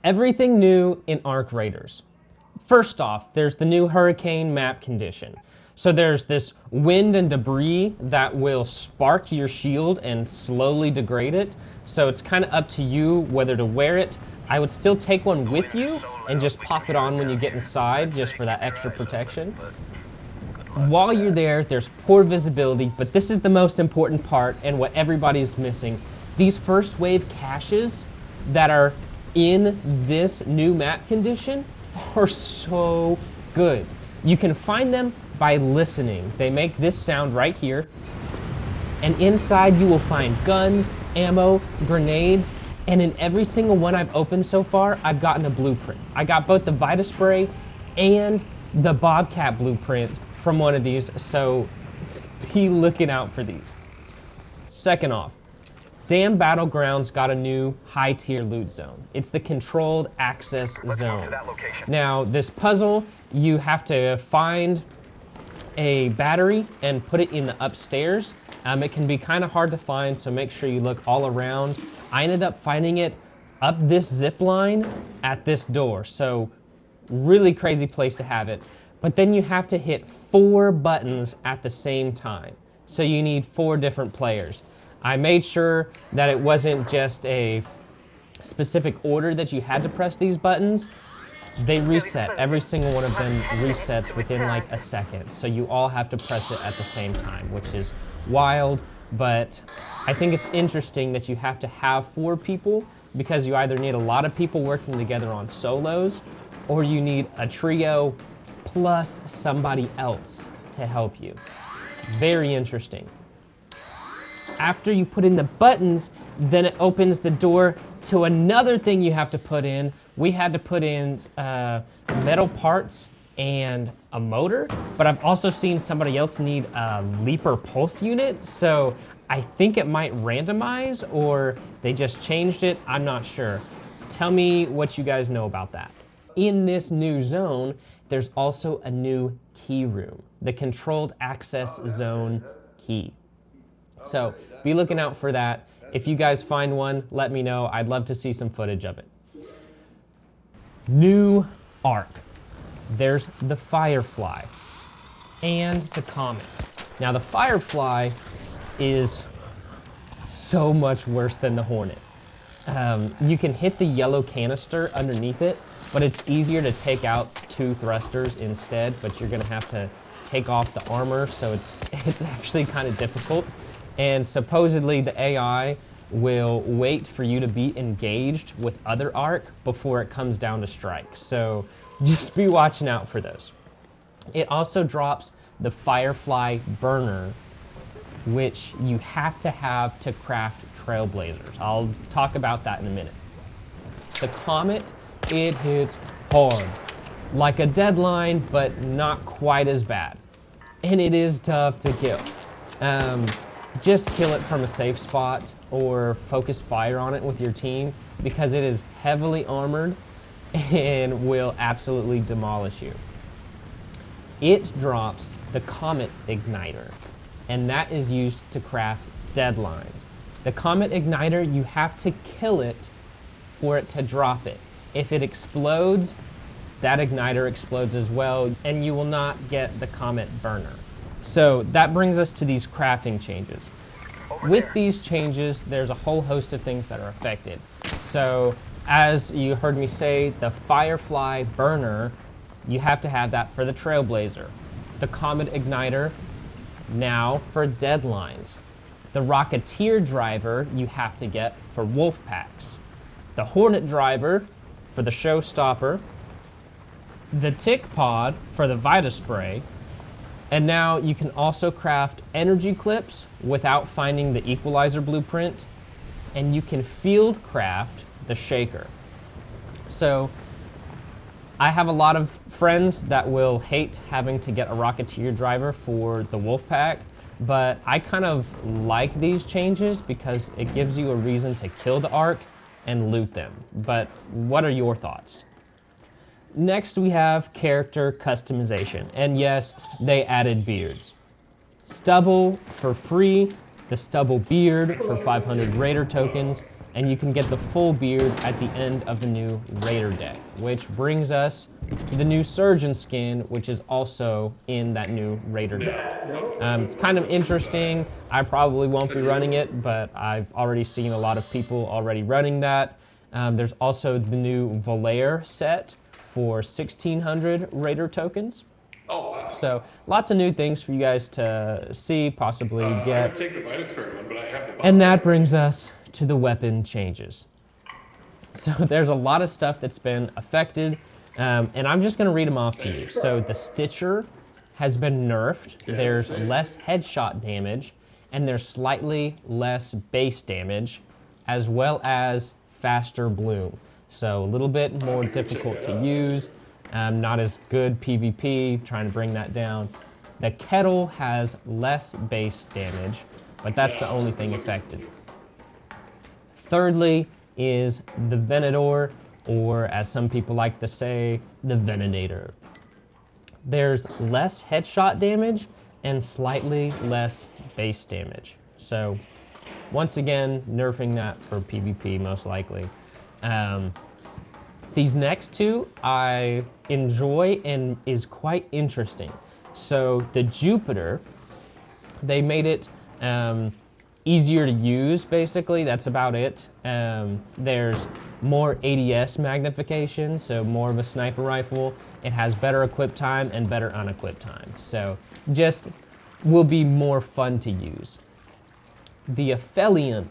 Everything new in Arc Raiders. First off, there's the new hurricane map condition. So there's this wind and debris that will spark your shield and slowly degrade it. So it's kind of up to you whether to wear it. I would still take one with you and just pop it on when you get inside just for that extra protection. While you're there, there's poor visibility, but this is the most important part and what everybody's missing. These first wave caches that are in this new map condition are so good. You can find them by listening. They make this sound right here. And inside you will find guns, ammo, grenades, and in every single one I've opened so far, I've gotten a blueprint. I got both the Vita Spray and the Bobcat blueprint from one of these, so be looking out for these. Second off, Damn Battlegrounds got a new high-tier loot zone. It's the controlled access zone. Now, this puzzle, you have to find a battery and put it in the upstairs. It can be kind of hard to find, so make sure you look all around. I ended up finding it up this zip line at this door, so really crazy place to have it. But then you have to hit 4 buttons at the same time, so you need 4 different players. I made sure that it wasn't just a specific order that you had to press these buttons. They reset. Every single one of them resets within like a second. So you all have to press it at the same time, which is wild. But I think it's interesting that you have to have 4 people because you either need a lot of people working together on solos or you need a trio plus somebody else to help you. Very interesting. After you put in the buttons, then it opens the door to another thing you have to put in. We had to put in metal parts and a motor, but I've also seen somebody else need a leaper pulse unit, so I think it might randomize or they just changed it. I'm not sure. Tell me what you guys know about that. In this new zone, there's also a new key room, the controlled access zone key. So be looking out for that. If you guys find one, let me know. I'd love to see some footage of it. New Arc. There's the Firefly and the Comet. Now the Firefly is so much worse than the Hornet. You can hit the yellow canister underneath it, but it's easier to take out 2 thrusters instead, but you're gonna have to take off the armor, so it's actually kind of difficult. And supposedly the AI will wait for you to be engaged with other Arc before it comes down to strike. So just be watching out for those. It also drops the Firefly burner, which you have to craft trailblazers. I'll talk about that in a minute. The Comet, it hits hard. Like a deadline, but not quite as bad. And it is tough to kill. Just kill it from a safe spot or focus fire on it with your team because it is heavily armored and will absolutely demolish you. It drops the Comet Igniter, and that is used to craft deadlines. The Comet Igniter, you have to kill it for it to drop it. If it explodes, that igniter explodes as well, and you will not get the Comet burner. So that brings us to these crafting changes. With these changes, there's a whole host of things that are affected. So as you heard me say, the Firefly burner, you have to have that for the Trailblazer. The Comet Igniter, now for deadlines. The Rocketeer driver you have to get for wolf packs. The Hornet driver for the Showstopper. The Tick Pod for the Vita Spray. And now you can also craft energy clips without finding the equalizer blueprint. And you can field craft the shaker. So I have a lot of friends that will hate having to get a Rocketeer driver for the Wolfpack, but I kind of like these changes because it gives you a reason to kill the Ark and loot them. But what are your thoughts? Next, we have character customization. And yes, they added beards. Stubble for free, the stubble beard for 500 Raider tokens, and you can get the full beard at the end of the new Raider deck, which brings us to the new Surgeon skin, which is also in that new Raider deck. It's kind of interesting. I probably won't be running it, but I've already seen a lot of people already running that. There's also the new Valair set for 1,600 Raider tokens. Oh, wow. So lots of new things for you guys to see, possibly get. I would take the minus card one, but I have the. And that brings us to the weapon changes. So there's a lot of stuff that's been affected, and I'm just going to read them off to you. So the Stitcher has been nerfed. Yes. There's less headshot damage, and there's slightly less base damage, as well as faster bloom. So a little bit more difficult to use. Not as good PvP, trying to bring that down. The Kettle has less base damage, but that's the only thing affected. Thirdly is the Venator, or as some people like to say, the Venator. There's less headshot damage and slightly less base damage. So once again, nerfing that for PvP most likely. These next two I enjoy and is quite interesting. So the Jupiter, they made it easier to use, basically. That's about it. There's more ADS magnification, so more of a sniper rifle. It has better equip time and better unequip time. So just will be more fun to use. The Aphelion.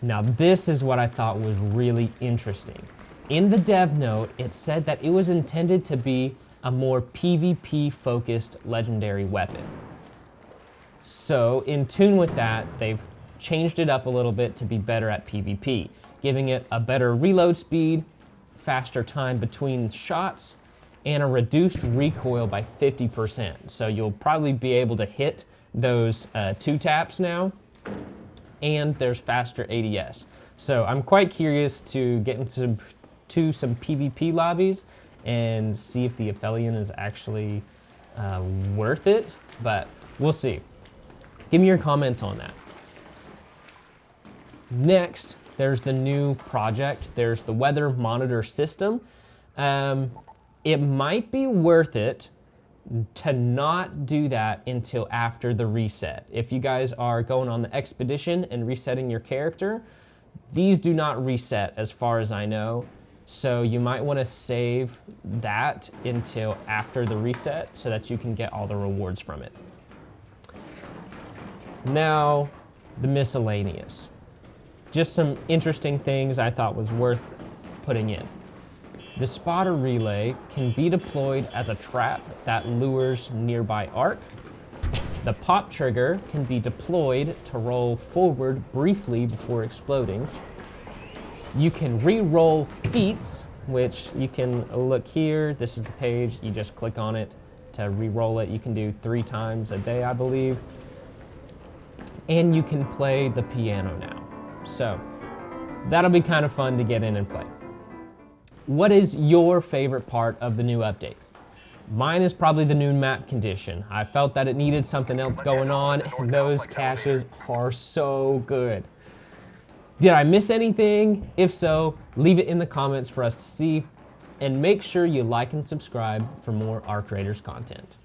Now this is what I thought was really interesting. In the dev note, it said that it was intended to be a more PvP-focused legendary weapon. So, in tune with that, they've changed it up a little bit to be better at PvP, giving it a better reload speed, faster time between shots, and a reduced recoil by 50%. So you'll probably be able to hit those 2 taps now, and there's faster ADS. So I'm quite curious to get into some PvP lobbies and see if the Aphelion is actually worth it, but we'll see. Give me your comments on that. Next, there's the new project. There's the weather monitor system. It might be worth it to not do that until after the reset. If you guys are going on the expedition and resetting your character, these do not reset as far as I know. So you might want to save that until after the reset so that you can get all the rewards from it. Now, the miscellaneous. Just some interesting things I thought was worth putting in. The spotter relay can be deployed as a trap that lures nearby arc. The pop trigger can be deployed to roll forward briefly before exploding. You can re-roll feats, which you can look here. This is the page. You just click on it to re-roll it. You can do 3 times a day, I believe. And you can play the piano now. So that'll be kind of fun to get in and play. What is your favorite part of the new update? Mine is probably the new map condition. I felt that it needed something else going on, and those caches are so good. Did I miss anything? If so, leave it in the comments for us to see, and make sure you like and subscribe for more Arc Raiders content.